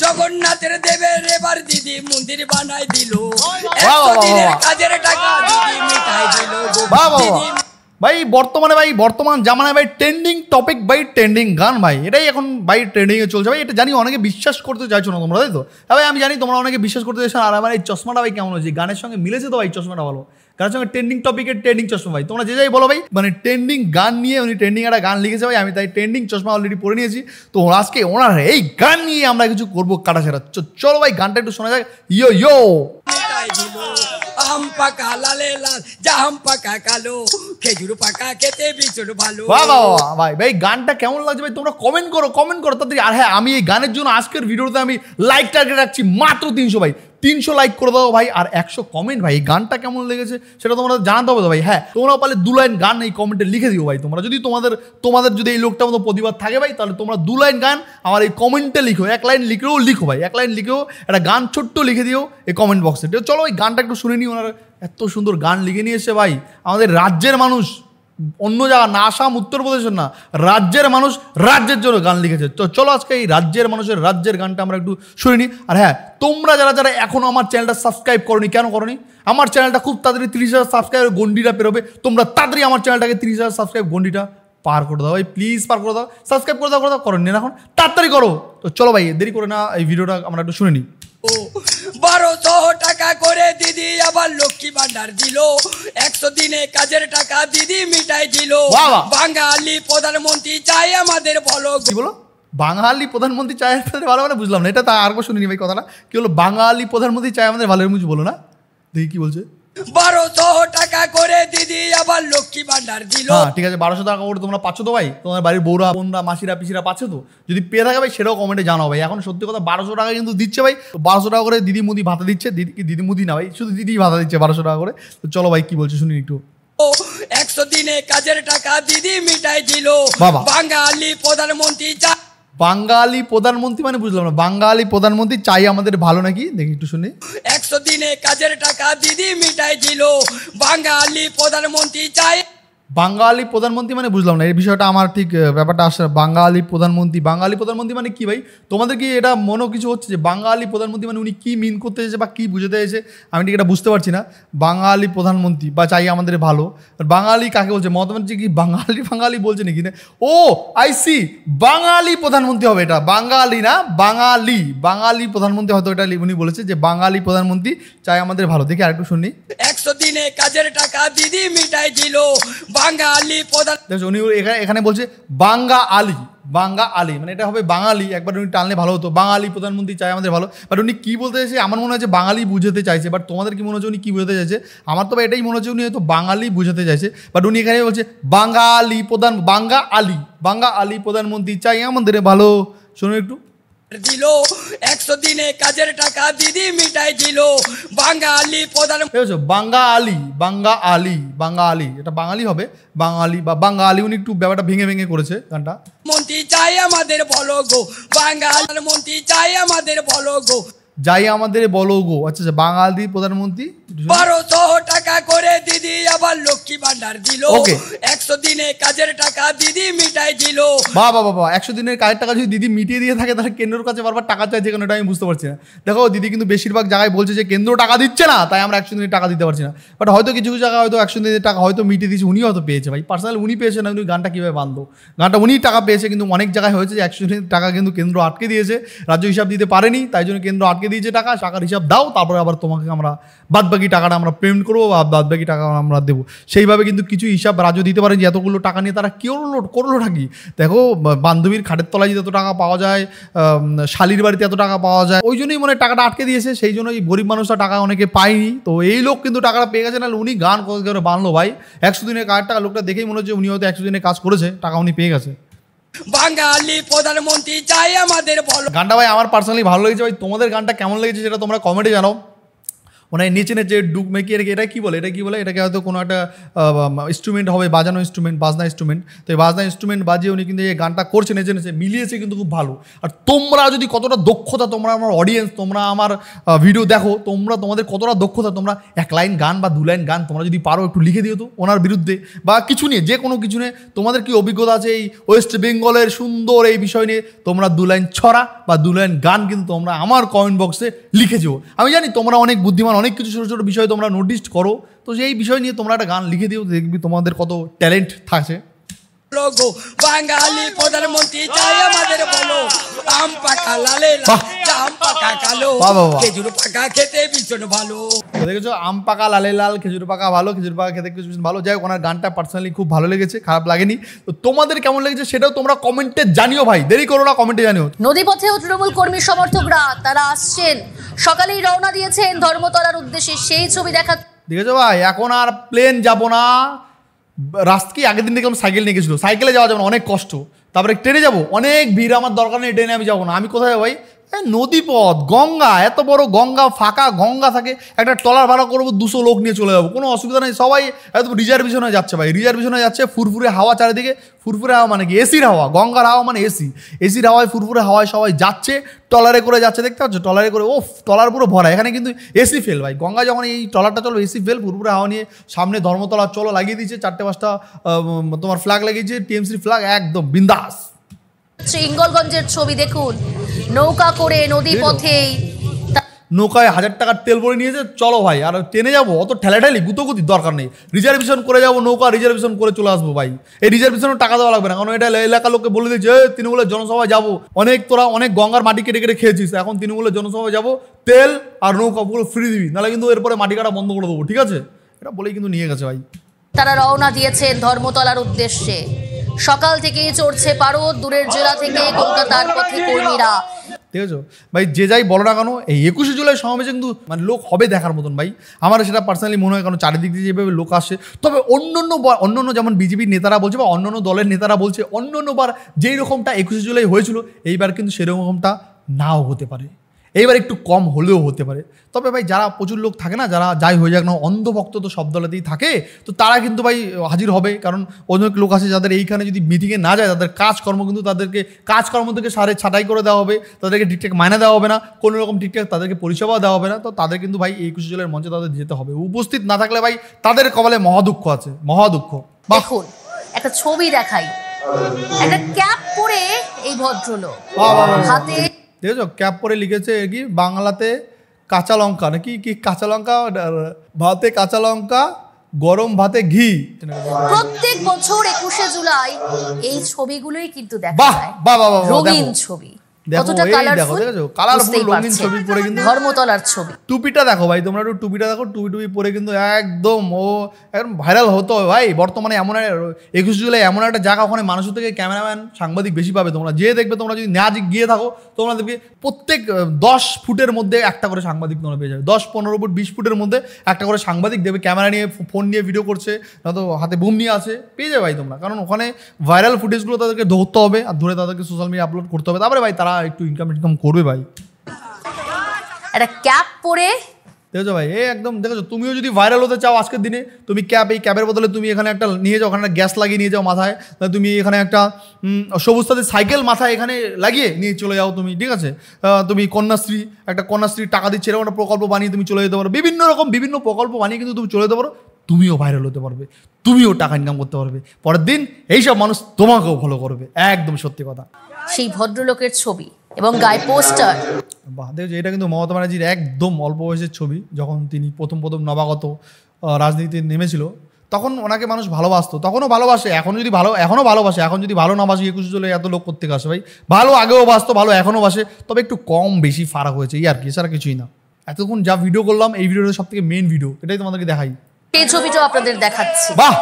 জগন্নাথের দেবের এবার দিদি মন্দির বানাই দিল, 100 দিনের কাজের টাকা দিদি মিটাই দিল। ভাই বর্তমান জামানায় ভাই ট্রেন্ডিং টপিক ভাই ট্রেন্ডিং গান ভাই, এটাই এখন ভাই ট্রেন্ডিংয়ে চলছে ভাই। এটা জানি অনেকে বিশ্বাস করতে চাইছো না তোমরা, তাই তো? ভাই আমি জানি তোমরা অনেকে বিশ্বাস করতে চাইছো। আর আমার এই চশমাটা ভাই কেমন হয়েছে, গানের সঙ্গে মিলেছে তো ভাই চশমাটা ভালো, গানের সঙ্গে ট্রেন্ডিং টপিকের ট্রেন্ডিং চশমা ভাই। তোমরা যে যাই বলো ভাই, মানে ট্রেন্ডিং গান নিয়ে উনি ট্রেন্ডিং একটা গান লিখেছে ভাই, আমি তাই ট্রেন্ডিং চশমা অলরেডি পরে নিয়েছি। তো আজকে ওনার এই গান নিয়ে আমরা কিছু করবো কাটাছেড়া। চলো ভাই গানটা একটু শোনা যাক। ইয়ো ইয়ো আম পাকা লালে লাল, জাম পাকা কালো, খেজুর পাকা খেতে ভীষণ ভালো। ভাই ভাই গানটা কেমন লাগছে ভাই তোমরা কমেন্ট করো তাড়াতাড়ি। আর হ্যাঁ, আমি এই গানের জন্য আজকের ভিডিওতে আমি লাইক টার্গেট রাখছি মাত্র 300 ভাই। 300 লাইক করে দাও ভাই, আর 100 কমেন্ট ভাই। এই গানটা কেমন লেগেছে সেটা তোমরা জানাতে হবে তো ভাই। হ্যাঁ, তোমরাও পারলে 2 লাইন গান এই কমেন্টে লিখে দিও ভাই। তোমরা যদি তোমাদের যদি এই লোকটার মতো প্রতিবাদ থাকে ভাই, তাহলে তোমরা 2 লাইন গান আমার এই কমেন্টে লিখো। 1 লাইন লিখো ভাই, 1 লাইন লিখেও একটা গান ছোট্ট লিখে দিও এই কমেন্ট বক্সে। চলো ওই গানটা একটু শুনে নিই। ওনারা এত সুন্দর গান লিখে নিয়ে এসে ভাই, আমাদের রাজ্যের মানুষ, অন্য জায়গা না, আসাম উত্তরপ্রদেশের না, রাজ্যের মানুষ রাজ্যের জন্য গান লিখেছে। তো চলো আজকে এই রাজ্যের মানুষের রাজ্যের গানটা আমরা একটু শুনে নিই। আর হ্যাঁ, তোমরা যারা এখনও আমার চ্যানেলটা সাবস্ক্রাইব করোনি, কেন করোনি? আমার চ্যানেলটা খুব তাড়াতাড়ি 30,000 সাবস্ক্রাইবের গন্ডিটা পেরোবে। তোমরা তাড়াতাড়ি আমার চ্যানেলটাকে 30,000 সাবস্ক্রাইব গন্ডিটা পার করে দাও ভাই, প্লিজ পার করে দাও। সাবস্ক্রাইব করে দাও করোনি এখন, তাড়াতাড়ি করো। তো চলো ভাই দেরি করে না, এই ভিডিওটা আমরা একটু শুনে নিই। 1200 টাকা করে দিদি আবার লক্ষ্মী ভান্ডার দিল, 100 দিনে কাজের টাকা দিদি মিটাই দিল। বাঙালি প্রধানমন্ত্রী চাই আমাদের ভালো। কি বলো? বাঙালি প্রধানমন্ত্রী চাই আমাদের ভালো, মানে বুঝলাম না এটা। তা আর শুনিনি ভাই কথাটা। কি হলো? বাঙালি প্রধানমন্ত্রী চাই আমাদের ভালো, কিছু বলো না, দেখি কি বলছে। 1200 টাকা করে দিদি আবার লক্ষ্মী ভান্ডার দিল। হ্যাঁ ঠিক আছে, 1200 টাকা করে তোমরা পাচ্ছ তো ভাই? তোমার বাড়ির বউরা, বোনরা, মাসিরা, পিসিরা পাচ্ছ তো? যদি পেয়ে থাকে ভাই সেটাও কমেন্টে জানাও ভাই। এখন সত্যি কথা 1200 টাকা কিন্তু দিচ্ছে ভাই। 1200 টাকা করে দিদি মুদি ভাতা দিচ্ছে। দিদি মুদি না ভাই, শুধু দিদি ভাতা দিচ্ছে 1200 টাকা করে। তো চলো ভাই কি বলছে শুনি একটু। 100 দিনে কাজের টাকা দিদি মিটাই দিল। বাঙালি প্রধানমন্ত্রী বাঙালি প্রধানমন্ত্রী মানে বুঝলাম না। বাঙালি প্রধানমন্ত্রী চাই আমাদের ভালো নাকি, দেখি একটু শুনি। 100 দিনে কাজের টাকা দিদি মিটাই দিল। বাঙালি প্রধানমন্ত্রী চাই। বাঙালি প্রধানমন্ত্রী মানে বুঝলাম না, এই বিষয়টা আমার ঠিক ব্যাপারটা আসছে। বাঙালি প্রধানমন্ত্রী মানে কি ভাই? তোমাদের কি এটা মনে কিছু হচ্ছে যে বাঙালি প্রধানমন্ত্রী মানে উনি কি মিন করতে এসেছে বা কি বুঝতে এসেছে? আমি ঠিক এটা বুঝতে পারছি না। বাঙালি প্রধানমন্ত্রী বা চাই আমাদের ভালো, বাঙালি কাকে বলছে? মমতা ব্যানার্জি কি বাঙালি বলছে নাকি? না, ও আইসি, বাঙালি প্রধানমন্ত্রী হবে এটা, বাঙালি না, বাঙালি প্রধানমন্ত্রী হয়তো এটা উনি বলেছে যে বাঙালি প্রধানমন্ত্রী চাই আমাদের ভালো। দেখি আরেকটু শুনি। 100 দিনে কাজের টাকা দিদি মিটাই দিল। বাঙালি প্রধান, উনি এখানে বলছে বাঙালি মানে এটা হবে বাঙালি। একবার উনি টানলে ভালো হতো, বাঙালি প্রধানমন্ত্রী চাই আমাদের ভালো। বাট উনি কি বলতে চাইছে? আমার মনে হচ্ছে বাঙালি বুঝাতে চাইছে। বাট তোমাদের কি মনে হচ্ছে উনি কি বুঝাতে চাইছে? আমার তো এটাই মনে হচ্ছে উনি হয়তো বাঙালি বুঝাতে চাইছে। বাট উনি এখানে বলছে বাঙালি প্রধানমন্ত্রী চাই আমাদের ভালো। শোনো একটু। দিল 100 দিনে কাজের টাকা দিদি মিটাই দিল। বাঙালি প্রধান, বাঙালি এটা বাঙালি হবে, বাঙালি বা বাঙালি। উনি একটু ব্যাপারটা ভেঙে করেছে গানটা। মন্ত্রী চাই আমাদের বলো গো, বাঙালি মন্ত্রী চাই আমাদের বলো গো, যাই আমাদের বলো গো। আচ্ছা বাঙালি প্রধানমন্ত্রী 1200 টাকা করে দিদি আবার লক্ষ্মী ভান্ডার দিল। 100 দিনে কাজের টাকা দিদি মিটাই দিল। বাবা 100 দিনের কাজের টাকা যদি দিদি মিটিয়ে দিয়ে থাকে, তাহলে কেন্দ্রের কাছে বারবার টাকা চাইছে কেন? এটা আমি বুঝতে পারছি না। দেখো দিদি কিন্তু বেশিরভাগ জায়গায় বলছে যে কেন্দ্র টাকা দিচ্ছে না, তাই আমরা 100 দিনের টাকা দিতে পারছি না। বাট হয়তো কিছু জায়গায় হয়তো 100 দিনের টাকা হয়তো মিটিয়ে দিয়েছে, উনি হয়তো পেয়েছে ভাই। পার্সোনালি উনি পেয়েছে না, উনি গানটা কীভাবে বাঁধলো? গানটা উনি টাকা পেয়েছে, কিন্তু অনেক জায়গায় হয়েছে যে 100 দিনের টাকা কিন্তু কেন্দ্র আটকে দিয়েছে, রাজ্য হিসাব দিতে পারেনি, তাই জন্য কেন্দ্র আটকে দিয়েছে টাকার হিসাব দাও, তারপরে আবার তোমাকে আমরা বাদবাকি টাকাটা আমরা পেমেন্ট করবো বা বাদবাকি টাকা আমরা দেবো। সেইভাবে কিন্তু কিছু হিসাব রাজ্য দিতে পারে যে এতগুলো টাকা নিয়ে তারা করলো ঠাকি। দেখো বান্ধবীর খাটের তলায় এত টাকা পাওয়া যায়, শালির বাড়িতে এত টাকা পাওয়া যায়, ওই জন্যই মনে টাকাটা আটকে দিয়েছে। সেই জন্য এই গরিব মানুষরা টাকা অনেকে পায়নি। তো এই লোক কিন্তু টাকাটা পেয়ে গেছে, না উনি গান করে বানলো ভাই। 100 দিনের কাজের টাকা লোকটা দেখেই মনে হচ্ছে উনি হয়তো 100 দিনের কাজ করেছে, টাকা উনি পেয়ে গেছে। বাঙালি প্রধানমন্ত্রী চাই আমাদের বলো। গানটা ভাই আমার পার্সোনালি ভালো লেগেছে ভাই। তোমাদের গানটা কেমন লেগেছে সেটা তোমরা কমেন্টে জানাও। মানে নেচে নেচে ডুক মেকি এটা কি বলে এটাকে হয়তো কোনো একটা ইনস্ট্রুমেন্ট হবে, বাজানো ইনস্ট্রুমেন্ট, বাজনা ইনস্ট্রুমেন্ট। তো এই বাজনা ইনস্ট্রুমেন্ট বাজিয়ে উনি কিন্তু এই গানটা করছে নেচে নেচে, মিলিয়েছে কিন্তু খুব ভালো। আর তোমরা যদি কতটা দক্ষতা, তোমরা আমার অডিয়েন্স, তোমরা আমার ভিডিও দেখো, তোমাদের কতটা দক্ষতা, তোমরা 1 লাইন গান বা 2 লাইন গান তোমরা যদি পারো একটু লিখে দিও তো ওনার বিরুদ্ধে, বা কিছু নিয়ে, যে কোনো কিছু নিয়ে তোমাদের কি অভিজ্ঞতা আছে এই ওয়েস্ট বেঙ্গলের সুন্দর এই বিষয় নিয়ে, তোমরা 2 লাইন ছড়া বা 2 লাইন গান কিন্তু তোমরা আমার কমেন্ট বক্সে লিখে যাও। আমি জানি তোমরা অনেক বুদ্ধিমান, অনেক কিছু ছোটো ছোটো বিষয় তোমরা নোটিস করো, তো সেই বিষয় নিয়ে তোমরা একটা গান লিখে দিও, দেখবি তোমাদের কত ট্যালেন্ট থাকে। বাঙালি প্রধানমন্ত্রী চাই আমাদের বলো, আম পাকা লালে আম পাকা কালো, খেজুর পাকা খেতে ভীষণ ভালো। দেখেছো, আম পাকা লালে লাল, খেজুর পাকা ভালো, খেজুর পাকা খেতে ভীষণ ভালো। যাই হোক, ওনার গানটা পার্সোনালি খুব ভালো লেগেছে, খারাপ লাগেনি। তো তোমাদের কেমন লেগেছে সেটাও তোমরা কমেন্টে জানিও ভাই, দেরি করো না, কমেন্টে জানিও। নদীপথেও তৃণমূল কর্মী সমর্থকরা তারা আসছেন, সকালেই রওনা দিয়েছেন ধর্মতলার উদ্দেশ্যে, সেই ছবি দেখা। দেখেছো ভাই, এখন আর প্লেন যাবো না, রাস্তাকে আগের দিন দেখলাম সাইকেল নিয়ে গেছিলো, সাইকেলে যাওয়া যাবে না, অনেক কষ্ট। তারপরে ট্রেনে যাবো, অনেক ভিড়, আমার দরকার নেই ট্রেনে আমি যাবো না। আমি কোথায় ভাই, নদীপথ, গঙ্গা, এত বড় গঙ্গা, ফাঁকা গঙ্গা থাকে, একটা ট্রলার ভাড়া করবো, 200 লোক নিয়ে চলে যাবো, কোনো অসুবিধা নেই। সবাই একদম রিজার্ভেশনে যাচ্ছে ভাই, রিজার্ভেশনে যাচ্ছে। ফুরফুরে হাওয়া চারিদিকে, ফুরফুরে হাওয়া মানে কি, এসির হাওয়া, গঙ্গার হাওয়া মানে এসির হাওয়ায়, ফুরফুরে হাওয়ায় সবাই যাচ্ছে, ট্রলারে করে যাচ্ছে, দেখতে পাচ্ছ ট্রলারে করে। ওফ, ট্রলার পুরো ভরা, এখানে কিন্তু এসি ফেল ভাই, গঙ্গা যখন এই ট্রলারটা চলো এসি ফেল, ফুরফুরে হাওয়া নিয়ে সামনে ধর্মতলা চলো লাগিয়ে দিয়েছে, 4-5টা তোমার ফ্ল্যাগ লাগিয়েছে, টিএমসির ফ্ল্যাগ, একদম বিন্দাস। ইঙ্গলগঞ্জের ছবি দেখুন, নৌকা করে নদী পথেই, নৌকায় 1000 টাকার তেল ভরে নিয়েছে, চলো ভাই। আর ট্রেনে যাবো, অত ঠেলাঠেলি গুতোগুতির দরকার নেই, রিজার্ভেশন করে যাবো, নৌকা রিজার্ভেশন করে চলে আসবো ভাই। এই রিজার্ভেশনের টাকা দেওয়া লাগবে না, কারণ এটা এলাকার লোককে বলে দিয়েছে তৃণমূলের জনসভায় যাবো, তোরা অনেক গঙ্গার মাটি কেটে কেটে খেয়েছিস, এখন তৃণমূলের জনসভায় যাবো, তেল আর নৌকা পুরো ফ্রি দিবি, নাহলে কিন্তু এরপরে মাটি কাটা বন্ধ করে দেবো, ঠিক আছে? এটা বলেই কিন্তু নিয়ে গেছে ভাই। তারা রওনা দিয়েছেন ধর্মতলার উদ্দেশ্যে, সকাল থেকেই চড়ছে পারদ, দূরের জেলা থেকে কলকাতার পথে কর্মীরা। ঠিক আছে ভাই, যে যাই বলো না কেন, এই 21শে জুলাই সমাবেশে কিন্তু মানে লোক হবে দেখার মতন ভাই, আমার সেটা পার্সোনালি মনে হয়, কারণ চারিদিক দিয়ে যেভাবে লোক আসে। তবে অন্য যেমন বিজেপির নেতারা বলছে বা অন্যান্য দলের নেতারা বলছে, অন্যান্যবার যেই রকমটা 21শে জুলাই হয়েছিল, এইবার কিন্তু সেরকমটা নাও হতে পারে, এইবার একটু কম হলেও হতে পারে। তবে ভাই যারা প্রচুর লোক থাকে না, যারা যাই হয়ে যাক না, অন্ধভক্ত তো সব দলেতেই থাকে, তো তারা কিন্তু ভাই হাজির হবে, কারণ অনেক লোক আছে যাদের এইখানে যদি মিটিংয়ে না যায়, তাদের কাজকর্ম কিন্তু তাদেরকে কাজকর্ম থেকে ছাঁটাই করে দেওয়া হবে, তাদেরকে ঠিকঠাক মাইনে দেওয়া হবে না, কোনো রকম ঠিকঠাক তাদেরকে পরিষেবা দেওয়া হবে না। তো তাদের কিন্তু ভাই 21শে জুলাইয়ের মঞ্চে তাদের যেতে হবে, উপস্থিত না থাকলে ভাই তাদের কপালে মহাদুঃখ আছে, মহাদুঃখ। দেখুন একটা ছবি দেখাই, একটা ক্যাপ পরে এই ভদ্রলোক, হাতে দেখেছো ক্যাপ পরে লিখেছে কি বাংলাতে, কাঁচা লঙ্কা নাকি কি, কাঁচা লঙ্কা ভাতে, কাঁচা লঙ্কা গরম ভাতে ঘি। প্রত্যেক বছর 21শে জুলাই এই ছবিগুলোই কিন্তু দেখা যায়, রঙিন ছবি, কতটা কালারফুল, রঙিন ছবি পরে কিন্তু ধর্মতলার ছবি। টুপিটা দেখো ভাই, তোমরা একটু টুপিটা দেখো, টুপি পরে কিন্তু একদম একদম ভাইরাল হতো ভাই। বর্তমানে এমন 21শে জুলাই এমন একটা জায়গা, ওখানে মানুষের থেকে ক্যামেরাম্যান, সাংবাদিক বেশি পাবে। তোমরা যে দেখবে, তোমরা যদি না গিয়ে থাকো, তোমরা দেখবে প্রত্যেক 10 ফুটের মধ্যে একটা করে সাংবাদিক তোমরা পেয়ে যাবে, 10-15 ফুট 20 ফুটের মধ্যে একটা করে সাংবাদিক দেবে, ক্যামেরা নিয়ে, ফোন নিয়ে ভিডিও করছে, নয়তো হাতে বুম নিয়ে আছে, পেয়ে যাবে ভাই তোমরা। কারণ ওখানে ভাইরাল ফুটেজগুলো তাদেরকে ধরতে হবে, আর ধরে তাদেরকে সোশ্যাল মিডিয়া আপলোড করতে হবে, তারপরে ভাই তারা একটু ইনকাম করবে ভাই। একটা ক্যাপ পরে দেখেছো ভাই, একদম দেখেছো, তুমিও যদি ভাইরাল হতে চাও আজকের দিনে, তুমি এই ক্যাবের বদলে তুমি এখানে একটা নিয়ে যাও, ওখানে একটা গ্যাস লাগিয়ে নিয়ে যাও মাথায়, তুমি এখানে একটা সবুজ সাথী সাইকেল মাথায় এখানে লাগিয়ে নিয়ে চলে যাও তুমি, ঠিক আছে? তুমি কন্যাশ্রী টাকা দিচ্ছে, এরকম একটা প্রকল্প বানিয়ে তুমি চলে যেতে পারো, বিভিন্ন প্রকল্প বানিয়ে কিন্তু তুমি চলে যেতে পারো, তুমিও ভাইরাল হতে পারবে, তুমিও টাকা ইনকাম করতে পারবে, পরের দিন এইসব মানুষ তোমাকেও ফলো করবে, একদম সত্যি কথা। সেই ভদ্রলোকের ছবি এবং গায়ে পোস্টার। বাহ, দেখো এটা কিন্তু মমতা ব্যানার্জির একদম অল্প বয়সের ছবি, যখন তিনি প্রথম নবাগত রাজনীতিতে নেমেছিল, তখন ওনাকে মানুষ ভালোবাসতো, তখনও ভালোবাসে, এখনও ভালোবাসে। এখন যদি ভালো না বাসে 21শে জুলাই এত লোক করতে আসে ভাই, ভালো আগেও বাসতো, ভালো এখনও বাসে, তবে একটু কম বেশি ফারাক হয়েছে, এই আর কি, এছাড়া কিছুই না। এতক্ষণ যা ভিডিও করলাম, এই ভিডিওটা সব থেকে মেন ভিডিও, এটাই তোমাদেরকে দেখাই, এই ছবিটাও আপনাদের দেখাচ্ছি। বাহ,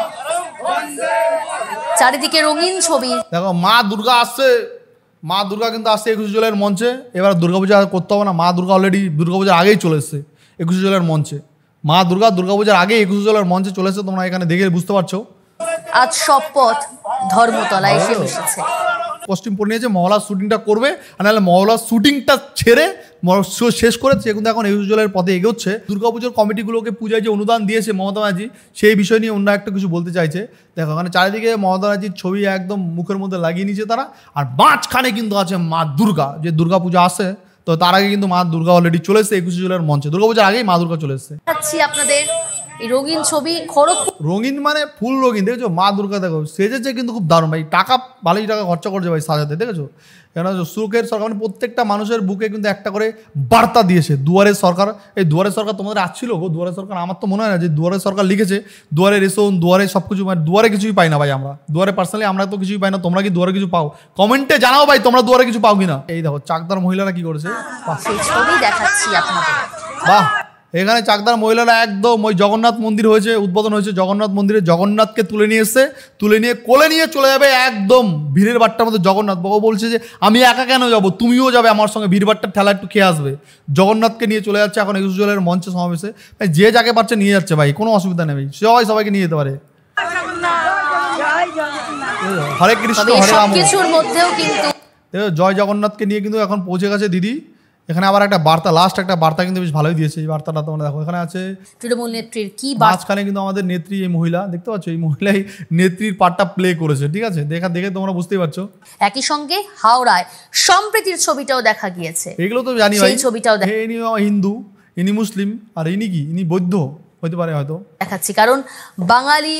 চারিদিকে রঙিন ছবি। দেখো মা দুর্গা আসছে, মা দুর্গা কিন্তু আসছে 21শে জুলাইয়ের মঞ্চে। এবার দুর্গাপূজা করতে হবে না, মা দুর্গা অলরেডি দুর্গাপূজার আগেই চলে এসছে 21শে জুলাইয়ের মঞ্চে। মা দুর্গাপূজার আগে 21শে জুলাইয়ের মঞ্চে চলে এসছে, তোমরা এখানে দেখে বুঝতে পারছো। আজ সব পথ ধর্মতলায় এসে মিশেছে। কস্টিউম পরে নিয়েছে, মহলার শুটিংটা করবে, আর নাহলে মহলার শুটিংটা ছেড়ে শেষ করেছে, কিন্তু এখন একুশে জুলাইয়ের পথে এগোচ্ছে। দুর্গাপুজোর কমিটিগুলোকে পূজায় যে অনুদান দিয়েছে মমতা ব্যানার্জি, সেই বিষয় নিয়ে অন্য একটা কিছু বলতে চাইছে। দেখো এখানে চারিদিকে মমতা ব্যানার্জির ছবি একদম মুখের মধ্যে লাগিয়ে নিয়েছে তারা, আর মাঝখানে কিন্তু আছে মা দুর্গা, যে দুর্গা পূজা আসে, তো তার আগে কিন্তু মা দুর্গা অলরেডি চলে এসেছে একুশে জুলাইয়ের মঞ্চে। দুর্গাপূজার আগেই মা দুর্গা চলে এসেছে। আপনাদের এই রঙিন ছবি, খড়গপুর রঙিন মানে ফুল রঙিন, দেখেছো মা দুর্গা, দেখো সেজেছে কিন্তু খুব দারুণ ভাই, টাকা ভালোই টাকা খরচা করছে ভাই সাজাতে, দেখেছো। কেন সুখের সরকার মানে প্রত্যেকটা মানুষের বুকে কিন্তু একটা করে বার্তা দিয়েছে। দুয়ারের সরকার, এই দুয়ারের সরকার তোমাদের আসছিল গো, দুয়ারের সরকার আমার তো মনে হয় না যে দুয়ারের সরকার লিখেছে দুয়ারে রেশন, দুয়ারে সব কিছু, মানে দুয়ারে কিছুই পাই না ভাই আমরা, দুয়ারে পার্সোনালি আমরা তো কিছুই পাই না। তোমরা কি দুয়ারে কিছু পাও? কমেন্টে জানাও ভাই তোমরা দুয়ারে কিছু পাও কিনা। এই দেখো চাকদার মহিলারা কি করেছে, সেই ছবি দেখাচ্ছি আপনাদের। বাহ, এখানে চাকদার মহিলারা একদম ওই জগন্নাথ মন্দির হয়েছে, উদ্বোধন হয়েছে জগন্নাথ মন্দিরে, জগন্নাথকে তুলে নিয়ে এসছে, তুলে নিয়ে কোলে নিয়ে চলে যাবে একদম ভিড়ের বাট্টার মধ্যে। জগন্নাথ বাবু বলছে যে আমি একা কেন যাবো, তুমিও যাবে আমার সঙ্গে, ভিড় বাট্টার ঠেলা একটু খেয়ে আসবে। জগন্নাথকে নিয়ে চলে যাচ্ছে এখন একুশে জুলাইয়ের মঞ্চে সমাবেশে, যে যাকে পারছে নিয়ে যাচ্ছে ভাই, কোনো অসুবিধা নেই ভাই, সবাইকে নিয়ে যেতে পারে। হরে কৃষ্ণ হরে রাম, কিছুর মধ্যেও কিন্তু জয় জগন্নাথকে নিয়ে কিন্তু এখন পৌঁছে গেছে দিদি। এখানে আবার একটা বার্তা, লাস্ট একটা বার্তা কিন্তু বেশ ভালোই দিয়েছে, এই বার্তাটা তোমরা দেখো। এখানে আছে তৃণমূল নেত্রীর কি মাঝখানে কিন্তু আমাদের নেত্রী, এই মহিলা দেখতে পাচ্ছ, এই মহিলাই নেত্রীর পার্টটা প্লে করেছে, ঠিক আছে, দেখে তোমরা বুঝতেই পারছো। একই সঙ্গে হাওড়ায় সম্প্রীতির ছবিটাও দেখা গিয়েছে, এগুলো তো জানি ভাই, সেই ছবিটাও ইনি হিন্দু, ইনি মুসলিম, আর ইনি কি, ইনি বৌদ্ধ হতে পারে হয়তো, দেখাচ্ছি, কারণ বাঙালি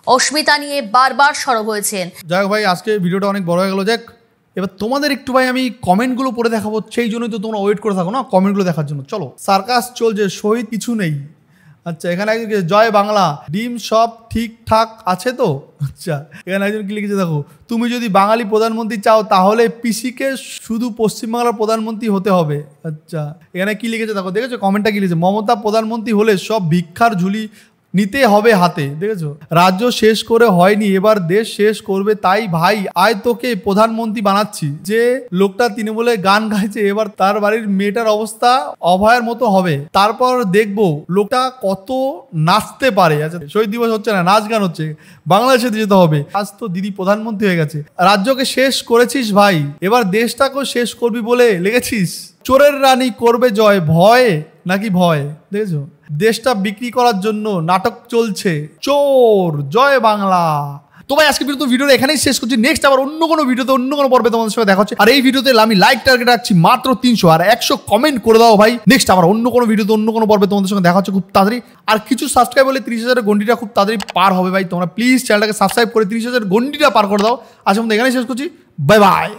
অস্মিতা নিয়ে বারবার সরব হয়েছেন। যাক ভাই আজকে ভিডিওটা অনেক বড় হয়ে গেল। যাক এবার তোমাদের একটু ভাই আমি কমেন্টগুলো পড়ে দেখাবো, সেই জন্যই তো তোমরা ওয়েট করে থাকো না কমেন্টগুলো দেখার জন্য। চলো, সার্কাস চলছে, শহীদ কিছু নেই। আচ্ছা এখানে একজন জয় বাংলা, ডিম সব ঠিকঠাক আছে তো। আচ্ছা এখানে একজন কি লিখেছে দেখো, তুমি যদি বাঙালি প্রধানমন্ত্রী চাও তাহলে পিসিকে শুধু পশ্চিমবাংলার প্রধানমন্ত্রী হতে হবে। আচ্ছা এখানে কি লিখেছে দেখো, দেখেছো কমেন্টটা কি লিখেছে, মমতা প্রধানমন্ত্রী হলে সব ভিক্ষার ঝুলি নিতে হবে হাতে, দেখেছো। রাজ্য শেষ করে হয়নি, এবার দেশ শেষ করবে, তাই ভাই আয় তোকে প্রধানমন্ত্রী বানাচ্ছি। যে লোকটা তৃণমূলে গান গাইছে এবার তার বাড়ির মেয়েটার অবস্থা অভয়ের মতো হবে, তারপর দেখবো লোকটা কত নাচতে পারে। আচ্ছা শহীদ দিবস হচ্ছে না, নাচ গান হচ্ছে, বাংলাদেশে যেতে হবে। আজ তো দিদি প্রধানমন্ত্রী হয়ে গেছে, রাজ্যকে শেষ করেছিস ভাই, এবার দেশটাকেও শেষ করবি বলে লেগেছিস। চোরের রানী করবে জয়, ভয় নাকি ভয়, দেখেছো। দেশটা বিক্রি করার জন্য নাটক চলছে, চোর জয় বাংলা। তো ভাই আজকে ভিডিওটা এখানেই শেষ করছি। নেক্সট আবার অন্য কোনো ভিডিওতে অন্য কোনো পর্বে তোমাদের সঙ্গে দেখা হচ্ছে। আর এই ভিডিওতে আমি লাইক টার্গেট রাখছি মাত্র 300, আর 100 কমেন্ট করে দাও ভাই। নেক্সট আবার অন্য কোনো ভিডিওতে অন্য কোনো পর্বে তোমাদের সঙ্গে দেখা হচ্ছে খুব তাড়াতাড়ি। আর কিছু সাবস্ক্রাইব হলে 30,000 গন্ডিটা খুব তাড়াতাড়ি পার হবে ভাই। তোমরা প্লিজ চ্যানেলটাকে সাবস্ক্রাইব করে 30,000 গন্ডিটা পার করে দাও। আজকে আমরা এখানেই শেষ করছি, বাই বাই।